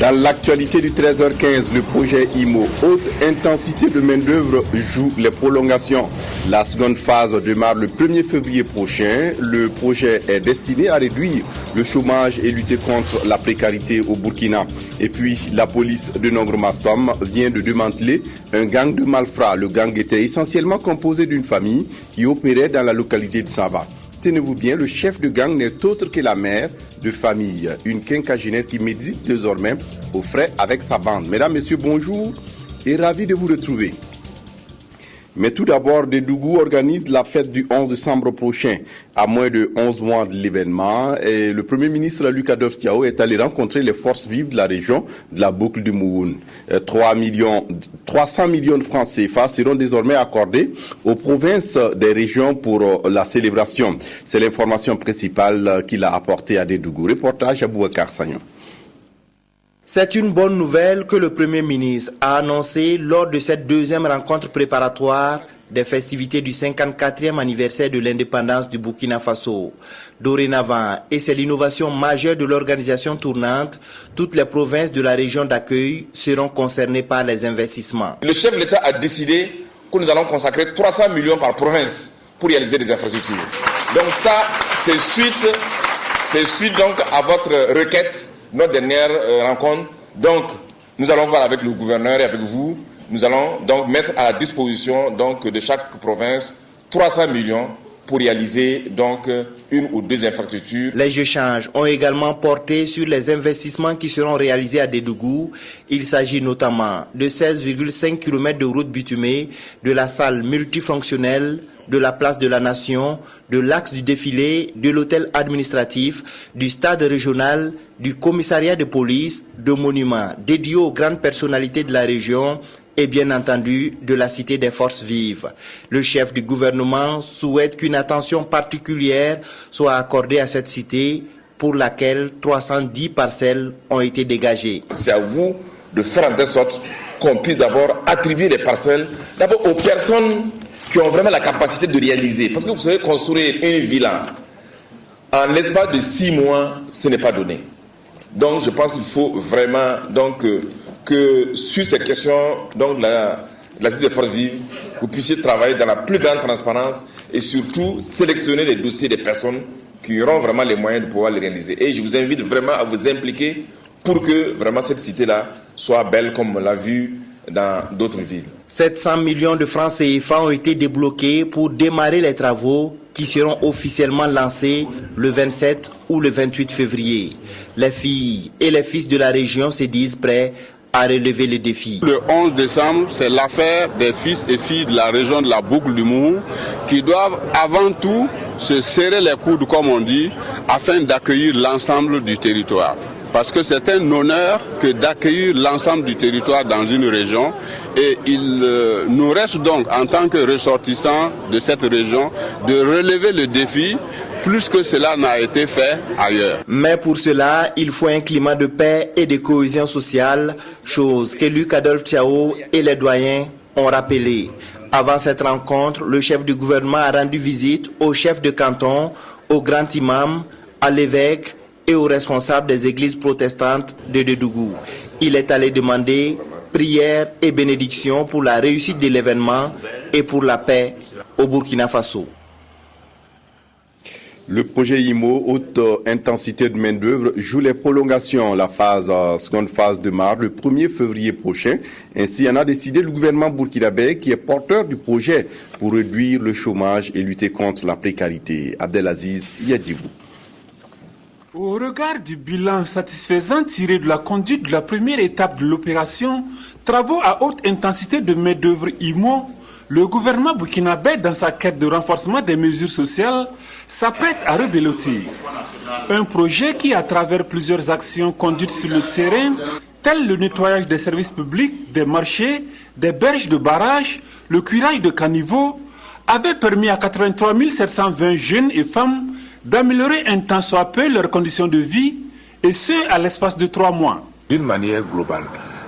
Dans l'actualité du 13h15, le projet IMO, haute intensité de main-d'œuvre, joue les prolongations. La seconde phase démarre le 1er février prochain. Le projet est destiné à réduire le chômage et lutter contre la précarité au Burkina. Et puis, la police de Nongre-Massom vient de démanteler un gang de malfrats. Le gang était essentiellement composé d'une famille qui opérait dans la localité de Sava. Tenez-vous bien, le chef de gang n'est autre que la mère de famille, une quinquagénaire qui médite désormais au frais avec sa bande. Mesdames, Messieurs, bonjour et ravi de vous retrouver. Mais tout d'abord, Dédougou organise la fête du 11 décembre prochain. À moins de 11 mois de l'événement, et le Premier ministre Luc Adolphe Thiaw est allé rencontrer les forces vives de la région de la boucle du Mouhoun. 300 millions de francs CFA seront désormais accordés aux provinces des régions pour la célébration. C'est l'information principale qu'il a apportée à Dédougou. Reportage à Boubacar Sagnon. C'est une bonne nouvelle que le Premier ministre a annoncée lors de cette deuxième rencontre préparatoire des festivités du 54e anniversaire de l'indépendance du Burkina Faso. Dorénavant, et c'est l'innovation majeure de l'organisation tournante, toutes les provinces de la région d'accueil seront concernées par les investissements. Le chef de l'État a décidé que nous allons consacrer 300 millions par province pour réaliser des infrastructures. Donc ça, c'est suite donc à votre requête, notre dernière rencontre. Donc, nous allons voir avec le gouverneur et avec vous. Nous allons donc mettre à la disposition donc de chaque province 300 millions pour réaliser donc une ou deux infrastructures. Les échanges ont également porté sur les investissements qui seront réalisés à Dédougou. Il s'agit notamment de 16,5 km de routes bitumées, de la salle multifonctionnelle, de la place de la Nation, de l'axe du défilé, de l'hôtel administratif, du stade régional, du commissariat de police, de monuments dédiés aux grandes personnalités de la région et bien entendu de la cité des forces vives. Le chef du gouvernement souhaite qu'une attention particulière soit accordée à cette cité pour laquelle 310 parcelles ont été dégagées. C'est à vous de faire en sorte qu'on puisse d'abord attribuer les parcelles d'abord aux personnes qui ont vraiment la capacité de réaliser. Parce que vous savez, construire une villa en l'espace de 6 mois, ce n'est pas donné. Donc je pense qu'il faut vraiment donc, que sur ces questions donc, la cité des forces vives, vous puissiez travailler dans la plus grande transparence et surtout sélectionner les dossiers des personnes qui auront vraiment les moyens de pouvoir les réaliser. Et je vous invite vraiment à vous impliquer pour que vraiment cette cité-là soit belle comme on l'a vu dans d'autres villes. 700 millions de francs CFA ont été débloqués pour démarrer les travaux qui seront officiellement lancés le 27 ou le 28 février. Les filles et les fils de la région se disent prêts à relever les défis. Le 11 décembre, c'est l'affaire des fils et filles de la région de la boucle du Mouhoun qui doivent avant tout se serrer les coudes, comme on dit, afin d'accueillir l'ensemble du territoire. Parce que c'est un honneur que d'accueillir l'ensemble du territoire dans une région et il nous reste donc en tant que ressortissants de cette région de relever le défi plus que cela n'a été fait ailleurs. Mais pour cela, il faut un climat de paix et de cohésion sociale, chose que Luc Adolphe Thiaw et les doyens ont rappelé. Avant cette rencontre, le chef du gouvernement a rendu visite au chef de canton, au grand imam, à l'évêque et aux responsables des églises protestantes de Dédougou. Il est allé demander prière et bénédiction pour la réussite de l'événement et pour la paix au Burkina Faso. Le projet IMO, haute intensité de main-d'œuvre, joue les prolongations. La seconde phase démarre le 1er février prochain. Ainsi, en a décidé le gouvernement burkinabé qui est porteur du projet pour réduire le chômage et lutter contre la précarité. Abdelaziz Yadjibou. Au regard du bilan satisfaisant tiré de la conduite de la première étape de l'opération, travaux à haute intensité de main-d'œuvre IMO, le gouvernement burkinabé, dans sa quête de renforcement des mesures sociales, s'apprête à rebeloter. Un projet qui, à travers plusieurs actions conduites sur le terrain, telles le nettoyage des services publics, des marchés, des berges de barrages, le curage de caniveaux, avait permis à 83 720 jeunes et femmes d'améliorer un tant soit peu leurs conditions de vie, et ce, à l'espace de 3 mois. D'une manière globale,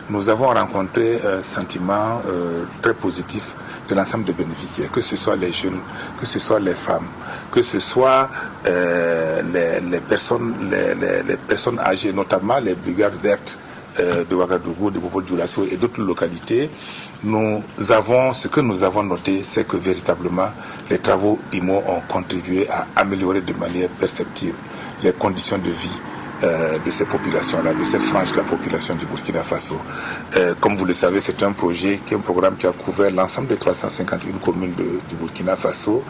nous avons rencontré un sentiment très positif de l'ensemble des bénéficiaires, que ce soit les jeunes, que ce soit les femmes, que ce soit les personnes âgées, notamment les brigades vertes de Ouagadougou, de Bobo-Dioulasso et d'autres localités, ce que nous avons noté, c'est que véritablement les travaux IMO ont contribué à améliorer de manière perceptible les conditions de vie de ces populations-là, de cette frange de la population du Burkina Faso. Comme vous le savez, c'est un programme qui a couvert l'ensemble des 351 communes du Burkina Faso,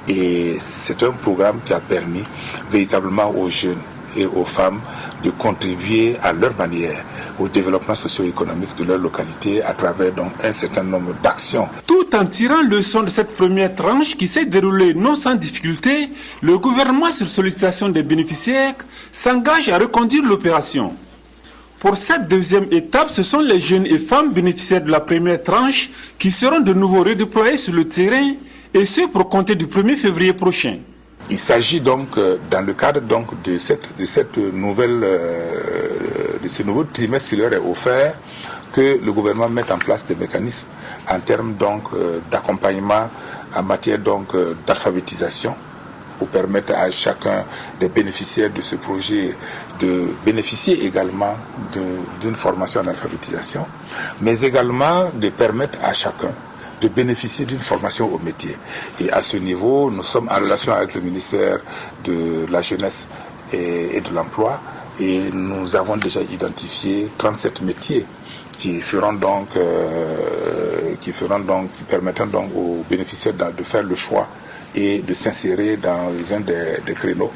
et c'est un programme qui a permis véritablement aux jeunes et aux femmes de contribuer à leur manière au développement socio-économique de leur localité à travers donc un certain nombre d'actions. Tout en tirant leçon de cette première tranche qui s'est déroulée non sans difficulté, le gouvernement, sur sollicitation des bénéficiaires, s'engage à reconduire l'opération. Pour cette deuxième étape, ce sont les jeunes et femmes bénéficiaires de la première tranche qui seront de nouveau redéployés sur le terrain, et ce pour compter du 1er février prochain. Il s'agit donc, dans le cadre donc de ce nouveau trimestre qui leur est offert, que le gouvernement mette en place des mécanismes en termes donc d'accompagnement en matière donc d'alphabétisation, pour permettre à chacun des bénéficiaires de ce projet de bénéficier également d'une formation en alphabétisation, mais également de permettre à chacun de bénéficier d'une formation au métier. Et à ce niveau, nous sommes en relation avec le ministère de la Jeunesse et de l'Emploi, et nous avons déjà identifié 37 métiers qui permettront donc aux bénéficiaires de faire le choix et de s'insérer dans un des créneaux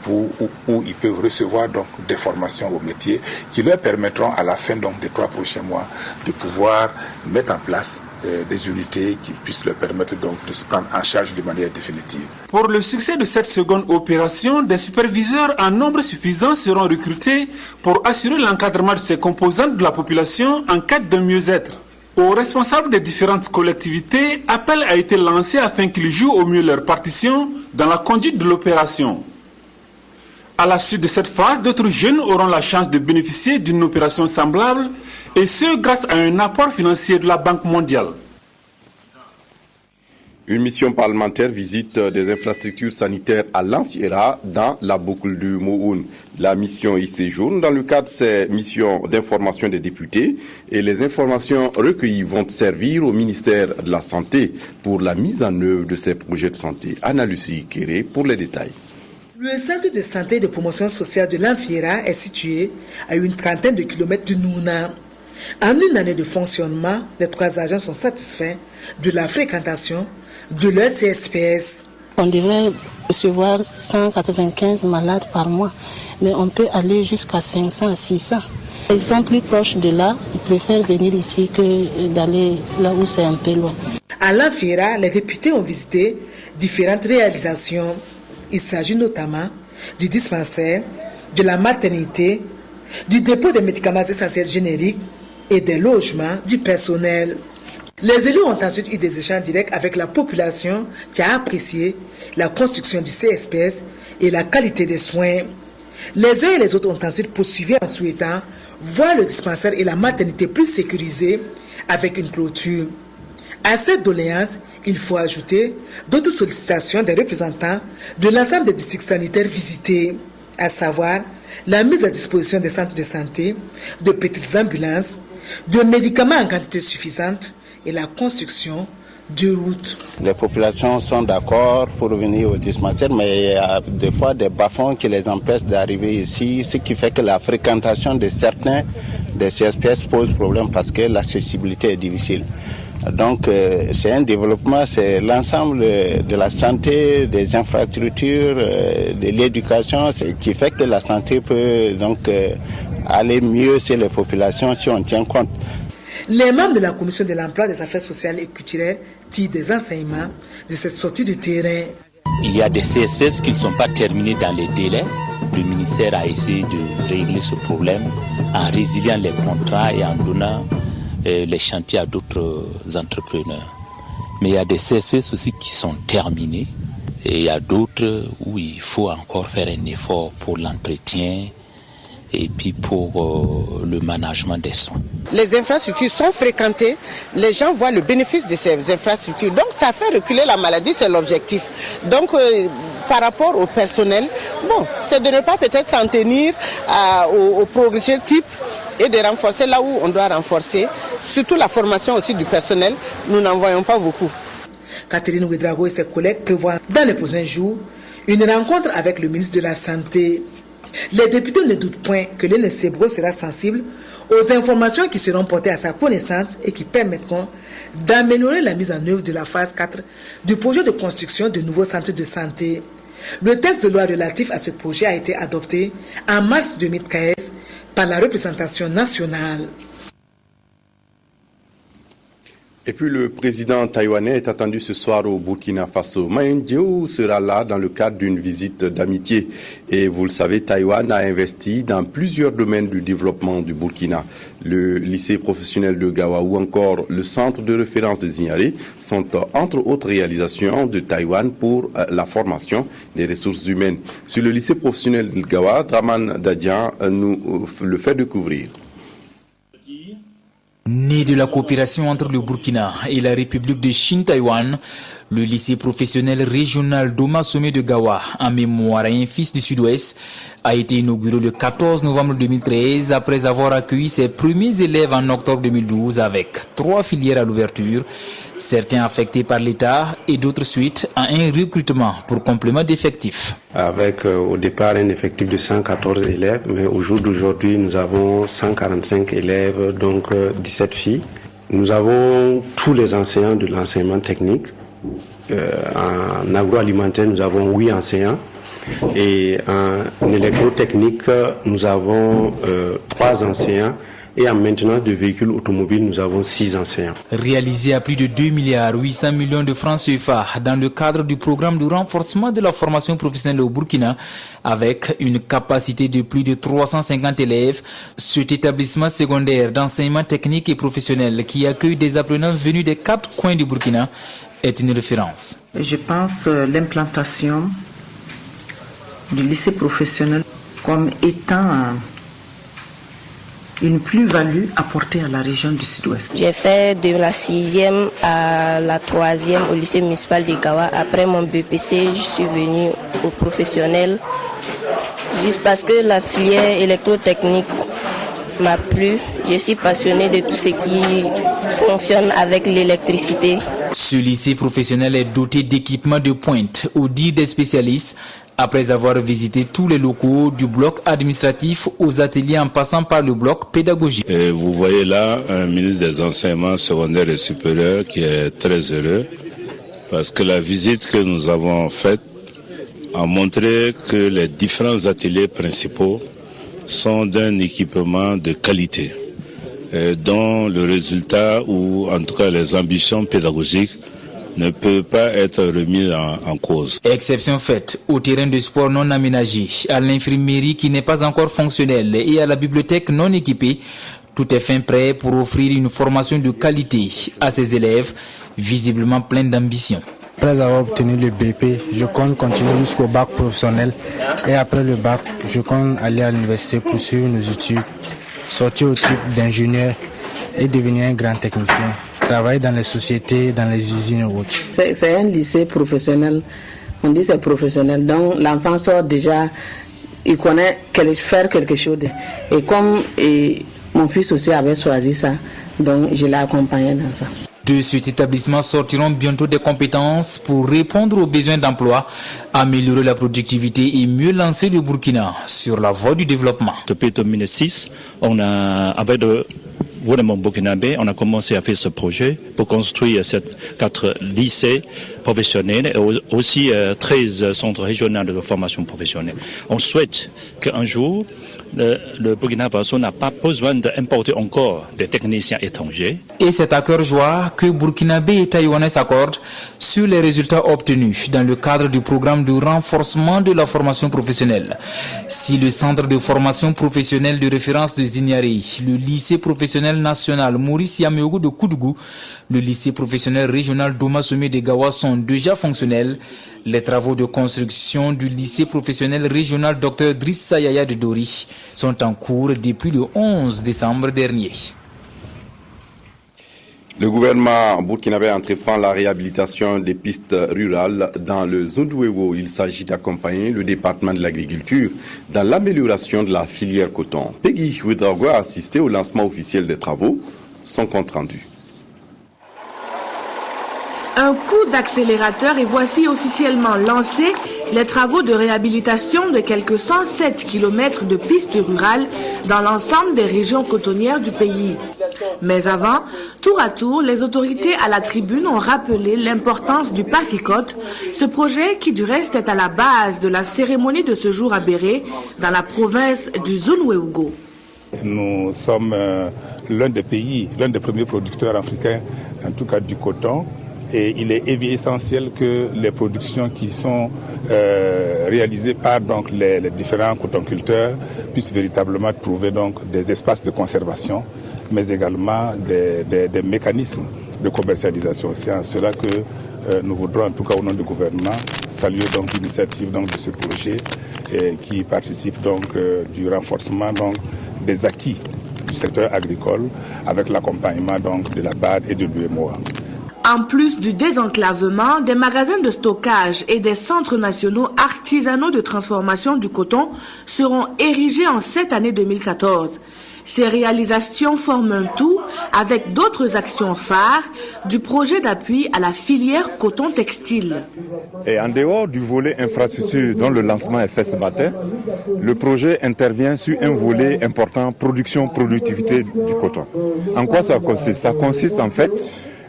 où ils peuvent recevoir donc des formations au métier qui leur permettront à la fin donc des 3 prochains mois de pouvoir mettre en place des unités qui puissent leur permettre donc de se prendre en charge de manière définitive. Pour le succès de cette seconde opération, des superviseurs en nombre suffisant seront recrutés pour assurer l'encadrement de ces composantes de la population en quête de mieux-être. Aux responsables des différentes collectivités, appel a été lancé afin qu'ils jouent au mieux leur partition dans la conduite de l'opération. À la suite de cette phase, d'autres jeunes auront la chance de bénéficier d'une opération semblable, et ce grâce à un apport financier de la Banque mondiale. Une mission parlementaire visite des infrastructures sanitaires à l'Anfiera dans la boucle du Mohun. La mission y séjourne dans le cadre de ces missions d'information des députés, et les informations recueillies vont servir au ministère de la Santé pour la mise en œuvre de ces projets de santé. Anna-Lucie Kéré pour les détails. Le centre de santé et de promotion sociale de l'Anfiera est situé à une trentaine de kilomètres du Nouna. En une année de fonctionnement, les 3 agents sont satisfaits de la fréquentation de leur CSPS. On devrait recevoir 195 malades par mois, mais on peut aller jusqu'à 500, 600. Ils sont plus proches de là, ils préfèrent venir ici que d'aller là où c'est un peu loin. À l'Anfiera, les députés ont visité différentes réalisations. Il s'agit notamment du dispensaire, de la maternité, du dépôt des médicaments essentiels génériques et des logements du personnel. Les élus ont ensuite eu des échanges directs avec la population qui a apprécié la construction du CSPS et la qualité des soins. Les uns et les autres ont ensuite poursuivi en souhaitant voir le dispensaire et la maternité plus sécurisés avec une clôture. À cette doléance, il faut ajouter d'autres sollicitations des représentants de l'ensemble des districts sanitaires visités, à savoir la mise à disposition des centres de santé, de petites ambulances, de médicaments en quantité suffisante et la construction de routes. Les populations sont d'accord pour venir au dispensaire, mais il y a des fois des bas-fonds qui les empêchent d'arriver ici, ce qui fait que la fréquentation de certains des CSPS pose problème parce que l'accessibilité est difficile. Donc c'est un développement, c'est l'ensemble de la santé, des infrastructures, de l'éducation, ce qui fait que la santé peut donc aller mieux chez les populations si on tient compte. Les membres de la Commission de l'emploi, des affaires sociales et culturelles tirent des enseignements de cette sortie du terrain. Il y a des CSPS qui ne sont pas terminés dans les délais. Le ministère a essayé de régler ce problème en résiliant les contrats et en donnant les chantiers à d'autres entrepreneurs. Mais il y a des CSPS aussi qui sont terminés et il y a d'autres où il faut encore faire un effort pour l'entretien et puis pour le management des soins. Les infrastructures sont fréquentées, les gens voient le bénéfice de ces infrastructures. Donc ça fait reculer la maladie, c'est l'objectif. Donc par rapport au personnel, c'est de ne pas peut-être s'en tenir au progrès type et de renforcer là où on doit renforcer, surtout la formation aussi du personnel, nous n'en voyons pas beaucoup. Catherine Ouedraogo et ses collègues prévoient dans les prochains jours une rencontre avec le ministre de la Santé. Les députés ne doutent point que l'INSEBRO sera sensible aux informations qui seront portées à sa connaissance et qui permettront d'améliorer la mise en œuvre de la phase 4 du projet de construction de nouveaux centres de santé. Le texte de loi relatif à ce projet a été adopté en mars 2015 par la représentation nationale. Et puis le président taïwanais est attendu ce soir au Burkina Faso. Ma Ying-jeou sera là dans le cadre d'une visite d'amitié. Et vous le savez, Taïwan a investi dans plusieurs domaines du développement du Burkina. Le lycée professionnel de Gawa ou encore le centre de référence de Zignaré sont entre autres réalisations de Taïwan pour la formation des ressources humaines. Sur le lycée professionnel de Gawa, Draman Dadian nous le fait découvrir. Né de la coopération entre le Burkina et la République de Chine-Taïwan, le lycée professionnel régional Doma Sommet de Gawa, en mémoire à un fils du Sud-Ouest, a été inauguré le 14 novembre 2013 après avoir accueilli ses premiers élèves en octobre 2012 avec 3 filières à l'ouverture, certains affectés par l'État et d'autres suite à un recrutement pour complément d'effectifs. Avec au départ un effectif de 114 élèves, mais au jour d'aujourd'hui nous avons 145 élèves, donc 17 filles. Nous avons tous les enseignants de l'enseignement technique. En agroalimentaire, nous avons 8 enseignants et en électrotechnique, nous avons 3 enseignants et en maintenance de véhicules automobiles, nous avons 6 enseignants. Réalisé à plus de 2,8 milliards de francs CFA dans le cadre du programme de renforcement de la formation professionnelle au Burkina, avec une capacité de plus de 350 élèves, cet établissement secondaire d'enseignement technique et professionnel qui accueille des apprenants venus des 4 coins du Burkina est une référence. Je pense l'implantation du lycée professionnel comme étant une plus-value apportée à la région du Sud-Ouest. J'ai fait de la 6e à la 3e au lycée municipal de Gawa. Après mon BPC, je suis venue au professionnel juste parce que la filière électrotechnique m'a plu. Je suis passionnée de tout ce qui fonctionne avec l'électricité. Ce lycée professionnel est doté d'équipements de pointe, au dire des spécialistes, après avoir visité tous les locaux du bloc administratif aux ateliers en passant par le bloc pédagogique. Et vous voyez là un ministre des enseignements secondaires et supérieurs qui est très heureux parce que la visite que nous avons faite a montré que les différents ateliers principaux sont d'un équipement de qualité, dont le résultat ou en tout cas les ambitions pédagogiques ne peut pas être remis en cause. Exception faite au terrain de sport non aménagé, à l'infirmerie qui n'est pas encore fonctionnelle et à la bibliothèque non équipée, tout est fin prêt pour offrir une formation de qualité à ces élèves, visiblement pleins d'ambition. Après avoir obtenu le BP, je compte continuer jusqu'au bac professionnel et après le bac, je compte aller à l'université pour suivre nos études, sortir au type d'ingénieur et devenir un grand technicien, travailler dans les sociétés, dans les usines et autres. C'est un lycée professionnel, on dit c'est professionnel, donc l'enfant sort déjà, il connaît faire quelque chose. Et comme mon fils aussi avait choisi ça, donc je l'ai accompagné dans ça. De cet établissement sortiront bientôt des compétences pour répondre aux besoins d'emploi, améliorer la productivité et mieux lancer le Burkina sur la voie du développement. Depuis 2006, on a, avec le gouvernement burkinabé, on a commencé à faire ce projet pour construire 4 lycées professionnels et aussi 13 centres régionaux de formation professionnelle. On souhaite qu'un jour, le Burkina Faso n'a pas besoin d'importer encore des techniciens étrangers. Et c'est à cœur joie que Burkinabé et Taïwanais s'accordent sur les résultats obtenus dans le cadre du programme de renforcement de la formation professionnelle. Si le centre de formation professionnelle de référence de Zignaré, le lycée professionnel national Maurice Yameogo de Koudougou, le lycée professionnel régional Doma Sommet de Gawa sont déjà fonctionnels, les travaux de construction du lycée professionnel régional Dr Drissa Yaya de Dori sont en cours depuis le 11 décembre dernier. Le gouvernement burkinabé entreprend la réhabilitation des pistes rurales dans le Zundwewo. Il s'agit d'accompagner le département de l'agriculture dans l'amélioration de la filière coton. Peggy Ouedraogo a assisté au lancement officiel des travaux. Son compte rendu. Un coup d'accélérateur et voici officiellement lancés les travaux de réhabilitation de quelques 107 km de pistes rurales dans l'ensemble des régions cotonnières du pays. Mais avant, tour à tour, les autorités à la tribune ont rappelé l'importance du PAFICOT, ce projet qui du reste est à la base de la cérémonie de ce jour à Béré, dans la province du Zunweogo. Nous sommes l'un des pays, l'un des premiers producteurs africains, en tout cas du coton. Et il est essentiel que les productions qui sont réalisées par donc, les différents cotonculteurs puissent véritablement trouver donc, des espaces de conservation, mais également des mécanismes de commercialisation. C'est en cela que nous voudrons, en tout cas au nom du gouvernement, saluer donc l'initiative donc, de ce projet qui participe donc, du renforcement donc, des acquis du secteur agricole avec l'accompagnement donc, de la BAD et de l'UEMOA. En plus du désenclavement, des magasins de stockage et des centres nationaux artisanaux de transformation du coton seront érigés en cette année 2014. Ces réalisations forment un tout avec d'autres actions phares du projet d'appui à la filière coton textile. Et en dehors du volet infrastructure dont le lancement est fait ce matin, le projet intervient sur un volet important, productivité du coton. En quoi ça consiste? Ça consiste en fait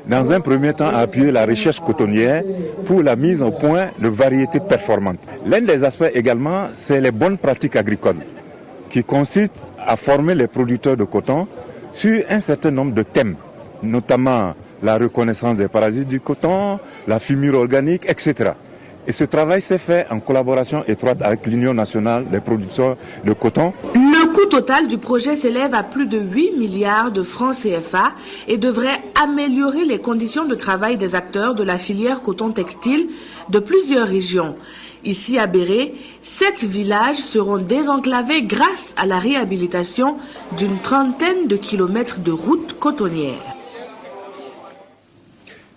dans un premier temps à appuyer la recherche cotonnière pour la mise au point de variétés performantes. L'un des aspects également, c'est les bonnes pratiques agricoles qui consistent à former les producteurs de coton sur un certain nombre de thèmes, notamment la reconnaissance des parasites du coton, la fumure organique, etc. Et ce travail s'est fait en collaboration étroite avec l'Union nationale des producteurs de coton. Le coût total du projet s'élève à plus de 8 milliards de francs CFA et devrait améliorer les conditions de travail des acteurs de la filière coton textile de plusieurs régions. Ici à Béré, 7 villages seront désenclavés grâce à la réhabilitation d'une trentaine de kilomètres de routes cotonnières.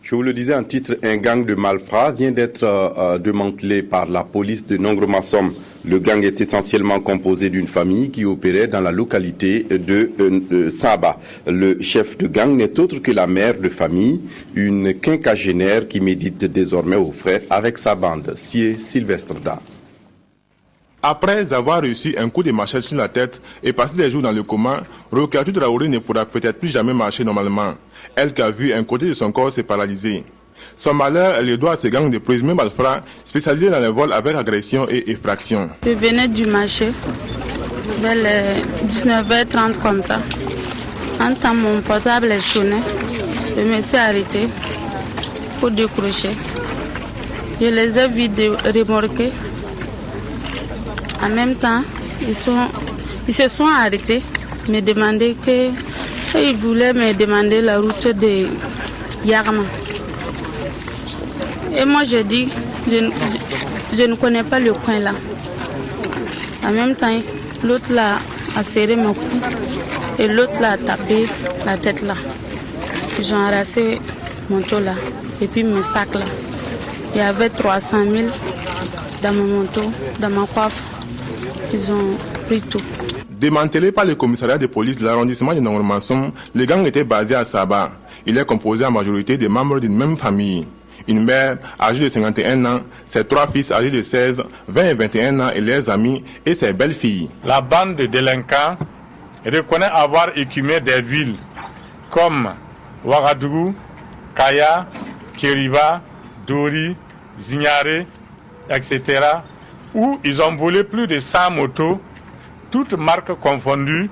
Je vous le disais en titre, un gang de malfrats vient d'être démantelé par la police de Nongro-Massom. Le gang est essentiellement composé d'une famille qui opérait dans la localité de Saba. Le chef de gang n'est autre que la mère de famille, une quinquagénaire qui médite désormais au frais avec sa bande. Sié Sylvestre Da. Après avoir reçu un coup de machette sur la tête et passé des jours dans le coma, Rokatou Traoré ne pourra peut-être plus jamais marcher normalement. Elle qui a vu un côté de son corps se paralyser. Son malheur, elle le doit à ce gang de présumés malfrats spécialisés dans les vols avec agression et effraction. Je venais du marché vers les 19h30 comme ça. En temps mon portable est sonné, je me suis arrêté pour décrocher. Je les ai vus remorquer. En même temps, ils se sont arrêtés, ils voulaient me demander la route de Yarma. Et moi, je dis, je ne connais pas le coin là. En même temps, l'autre là a serré mon cou et l'autre là a tapé la tête là. Ils ont arraché mon manteau là et puis mes sacs là. Il y avait 300 000 dans mon manteau, dans ma coiffe. Ils ont pris tout. Démantelé par le commissariat de police de l'arrondissement de Nongro-Massom, le gang était basé à Saba. Il est composé en majorité des membres d'une même famille. Une mère âgée de 51 ans, ses 3 fils âgés de 16, 20 et 21 ans et leurs amis et ses belles-filles. La bande de délinquants reconnaît avoir écumé des villes comme Ouagadougou, Kaya, Kiriba, Dori, Zignare, etc. où ils ont volé plus de 100 motos, toutes marques confondues,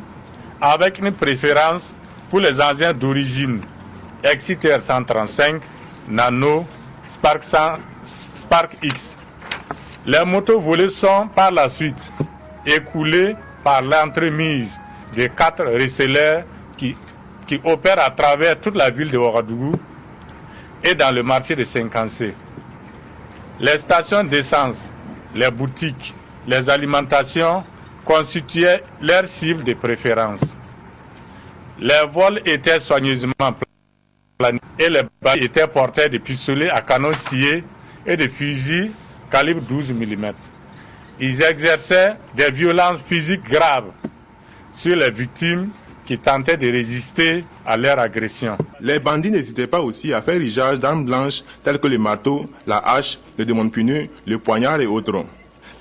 avec une préférence pour les engins d'origine Exciter 135, Nano, Spark X. Les motos volées sont par la suite écoulées par l'entremise de 4 receleurs qui opèrent à travers toute la ville de Ouagadougou et dans le marché de Saint-Cancé. Les stations d'essence, les boutiques, les alimentations constituaient leur cible de préférence. Les vols étaient soigneusement Et les balles étaient portées de pistolets à canon scié et de fusils calibre 12 mm. Ils exerçaient des violences physiques graves sur les victimes qui tentaient de résister à leur agression. Les bandits n'hésitaient pas aussi à faire usage d'armes blanches telles que le marteau, la hache, le démonte-pneu, le poignard et autres.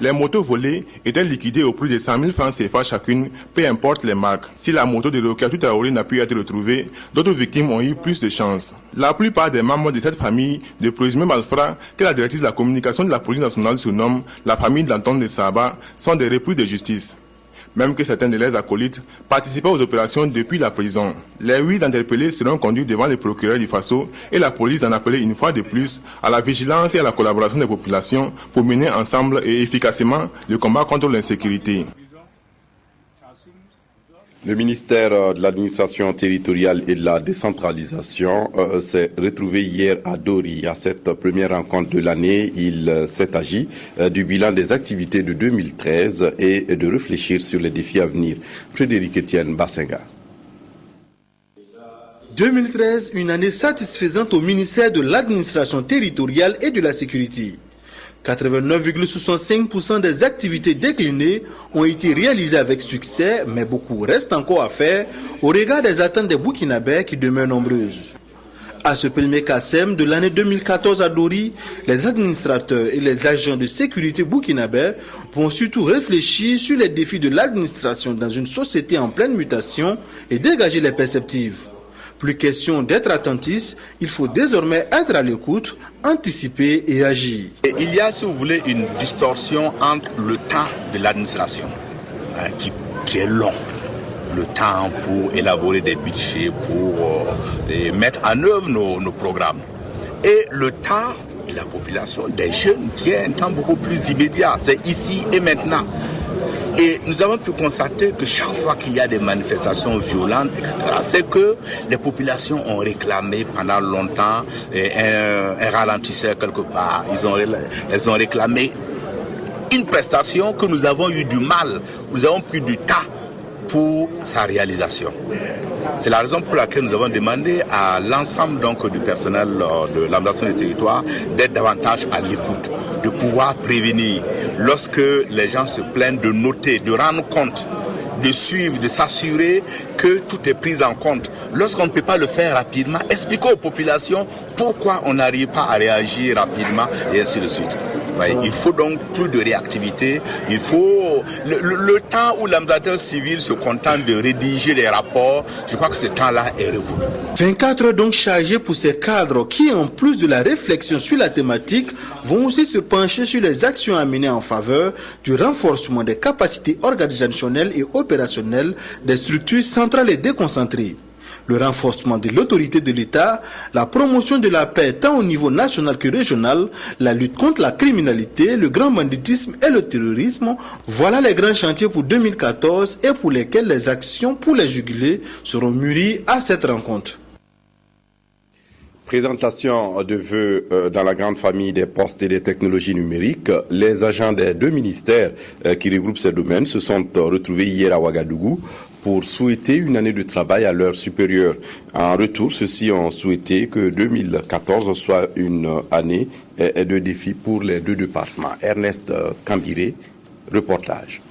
Les motos volées étaient liquidées au prix de 100 000 francs CFA chacune, peu importe les marques. Si la moto de Rokatou Traoré n'a pu être retrouvée, d'autres victimes ont eu plus de chance. La plupart des membres de cette famille de présumés malfrats, que la directrice de la communication de la police nationale surnomme la famille d'Anton de Saba, sont des repris de justice. Même que certains de leurs acolytes participaient aux opérations depuis la prison. Les 8 interpellés seront conduits devant le procureur du Faso et la police en appelait une fois de plus à la vigilance et à la collaboration des populations pour mener ensemble et efficacement le combat contre l'insécurité. Le ministère de l'administration territoriale et de la décentralisation s'est retrouvé hier à Dori. À cette première rencontre de l'année, il s'est agi du bilan des activités de 2013 et de réfléchir sur les défis à venir. Frédéric Etienne Bassenga. 2013, une année satisfaisante au ministère de l'administration territoriale et de la sécurité. 89,65% des activités déclinées ont été réalisées avec succès, mais beaucoup reste encore à faire au regard des attentes des Burkinabés qui demeurent nombreuses. À ce premier CACEM de l'année 2014 à Dori, les administrateurs et les agents de sécurité burkinabés vont surtout réfléchir sur les défis de l'administration dans une société en pleine mutation et dégager les perspectives. Plus question d'être attentif, il faut désormais être à l'écoute, anticiper et agir. Il y a, si vous voulez, une distorsion entre le temps de l'administration, qui est long. Le temps pour élaborer des budgets, pour mettre en œuvre nos programmes. Et le temps de la population, des jeunes, qui est un temps beaucoup plus immédiat. C'est ici et maintenant. Et nous avons pu constater que chaque fois qu'il y a des manifestations violentes, etc., c'est que les populations ont réclamé pendant longtemps un ralentisseur quelque part. Elles ont réclamé une prestation que nous avons eu du mal, nous avons pris du temps pour sa réalisation. C'est la raison pour laquelle nous avons demandé à l'ensemble donc du personnel de l'administration du territoire d'être davantage à l'écoute, de pouvoir prévenir. Lorsque les gens se plaignent, de noter, de rendre compte, de suivre, de s'assurer que tout est pris en compte. Lorsqu'on ne peut pas le faire rapidement, expliquons aux populations pourquoi on n'arrive pas à réagir rapidement et ainsi de suite. Il faut donc plus de réactivité, il faut le temps où l'administrateur civil se contente de rédiger les rapports, je crois que ce temps-là est révolu. 24 heures donc chargées pour ces cadres qui, en plus de la réflexion sur la thématique, vont aussi se pencher sur les actions à mener en faveur du renforcement des capacités organisationnelles et opérationnelles des structures centrales et déconcentrées. Le renforcement de l'autorité de l'État, la promotion de la paix tant au niveau national que régional, la lutte contre la criminalité, le grand banditisme et le terrorisme, voilà les grands chantiers pour 2014 et pour lesquels les actions pour les juguler seront mûries à cette rencontre. Présentation de vœux dans la grande famille des postes et des technologies numériques. Les agents des deux ministères qui regroupent ces domaines se sont retrouvés hier à Ouagadougou pour souhaiter une année de travail à leurs supérieurs. En retour, ceux-ci ont souhaité que 2014 soit une année de défis pour les deux départements. Ernest Cambiré, reportage.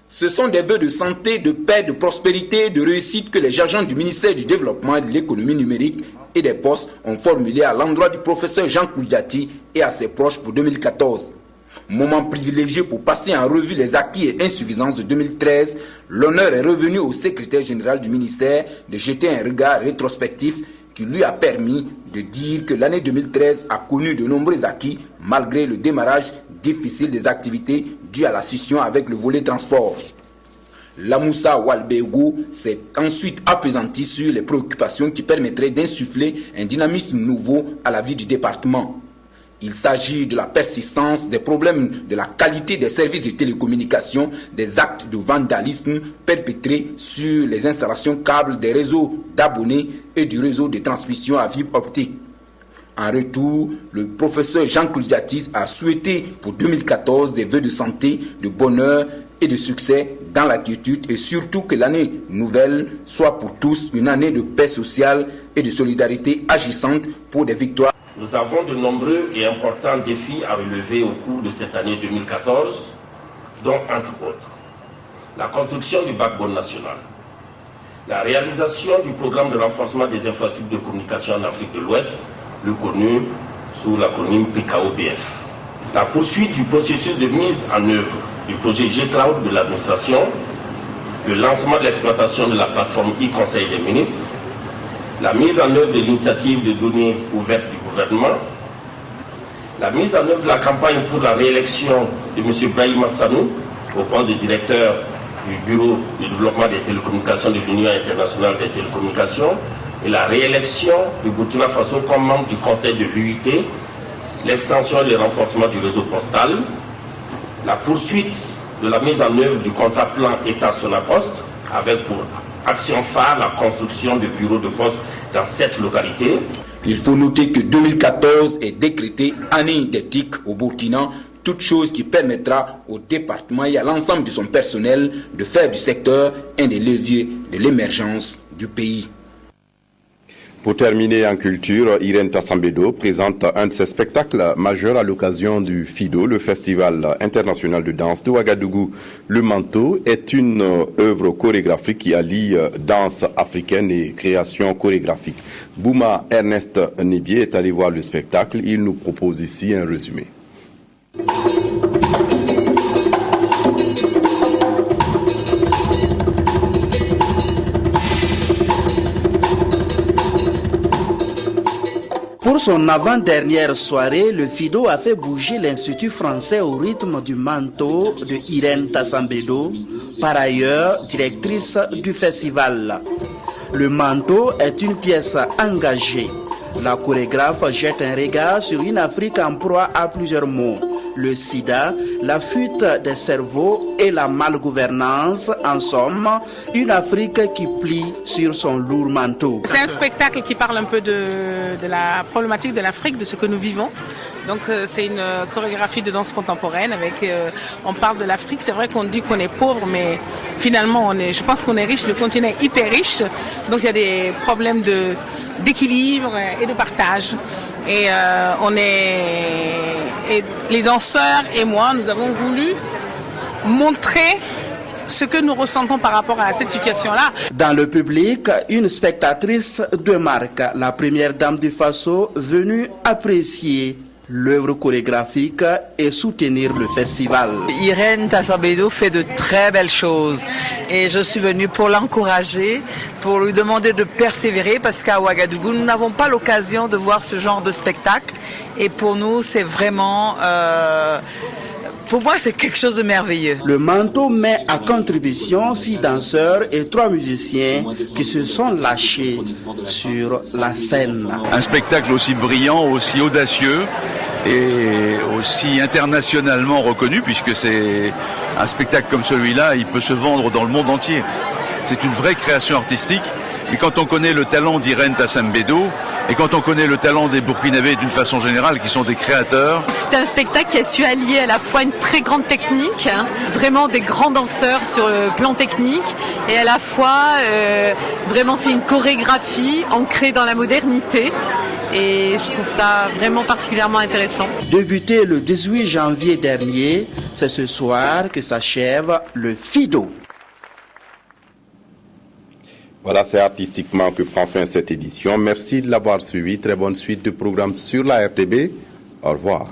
Ce sont des vœux de santé, de paix, de prospérité, de réussite que les agents du ministère du Développement et de l'économie numérique et des postes ont formulés à l'endroit du professeur Jean Kouliati et à ses proches pour 2014. Moment privilégié pour passer en revue les acquis et insuffisances de 2013, l'honneur est revenu au secrétaire général du ministère de jeter un regard rétrospectif qui lui a permis de dire que l'année 2013 a connu de nombreux acquis malgré le démarrage difficile des activités dues à la scission avec le volet transport. Lamoussa Walbego s'est ensuite appesanti sur les préoccupations qui permettraient d'insuffler un dynamisme nouveau à la vie du département. Il s'agit de la persistance des problèmes de la qualité des services de télécommunication, des actes de vandalisme perpétrés sur les installations câbles des réseaux d'abonnés et du réseau de transmission à fibre optique. En retour, le professeur Jean Kouliati a souhaité pour 2014 des vœux de santé, de bonheur et de succès dans la quiétude et surtout que l'année nouvelle soit pour tous une année de paix sociale, et de solidarité agissante pour des victoires. Nous avons de nombreux et importants défis à relever au cours de cette année 2014, dont entre autres la construction du backbone national, la réalisation du programme de renforcement des infrastructures de communication en Afrique de l'Ouest, plus connu sous l'acronyme PKOBF, la poursuite du processus de mise en œuvre du projet G-Cloud de l'administration, le lancement de l'exploitation de la plateforme e-Conseil des ministres, la mise en œuvre de l'initiative de données ouvertes du gouvernement, la mise en œuvre de la campagne pour la réélection de M. Brahima Sanou au poste de directeur du Bureau de développement des télécommunications de l'Union internationale des télécommunications et la réélection du Burkina Faso comme membre du Conseil de l'UIT, l'extension et le renforcement du réseau postal, la poursuite de la mise en œuvre du contrat plan État-Sonapost avec pour action phare la construction de bureaux de poste dans 7 localités. Il faut noter que 2014 est décrété année d'éthique au Burkina, toute chose qui permettra au département et à l'ensemble de son personnel de faire du secteur un des leviers de l'émergence du pays. Pour terminer en culture, Irène Tassambedo présente un de ses spectacles majeurs à l'occasion du FIDO, le Festival international de danse de Ouagadougou. Le Manteau est une œuvre chorégraphique qui allie danse africaine et création chorégraphique. Bouma Ernest Nibier est allé voir le spectacle. Il nous propose ici un résumé. Pour son avant-dernière soirée, le FIDO a fait bouger l'Institut français au rythme du Manteau de Irène Tassambedo, par ailleurs directrice du festival. Le Manteau est une pièce engagée. La chorégraphe jette un regard sur une Afrique en proie à plusieurs maux. Le sida, la fuite des cerveaux et la malgouvernance, en somme, une Afrique qui plie sur son lourd manteau. C'est un spectacle qui parle un peu de la problématique de l'Afrique, de ce que nous vivons. Donc c'est une chorégraphie de danse contemporaine avec on parle de l'Afrique. C'est vrai qu'on dit qu'on est pauvre, mais finalement je pense qu'on est riche. Le continent est hyper riche. Donc il y a des problèmes d'équilibre et de partage. Et les danseurs et moi, nous avons voulu montrer ce que nous ressentons par rapport à cette situation-là. Dans le public, une spectatrice de marque, la première dame du Faso, venue apprécier l'œuvre chorégraphique et soutenir le festival. Irène Tassambedo fait de très belles choses et je suis venue pour l'encourager, pour lui demander de persévérer parce qu'à Ouagadougou, nous n'avons pas l'occasion de voir ce genre de spectacle et pour nous, c'est vraiment... Pour moi, c'est quelque chose de merveilleux. Le Manteau met à contribution 6 danseurs et 3 musiciens qui se sont lâchés sur la scène. Un spectacle aussi brillant, aussi audacieux et aussi internationalement reconnu, puisque c'est un spectacle comme celui-là, il peut se vendre dans le monde entier. C'est une vraie création artistique. Mais quand on connaît le talent d'Irène Tassambedo et quand on connaît le talent des Burkinabés d'une façon générale, qui sont des créateurs. C'est un spectacle qui a su allier à la fois une très grande technique, vraiment des grands danseurs sur le plan technique, et à la fois, vraiment c'est une chorégraphie ancrée dans la modernité. Et je trouve ça vraiment particulièrement intéressant. Débuté le 18 janvier dernier, c'est ce soir que s'achève le FIDO. Voilà, c'est artistiquement que prend fin cette édition. Merci de l'avoir suivi. Très bonne suite de programmes sur la RTB. Au revoir.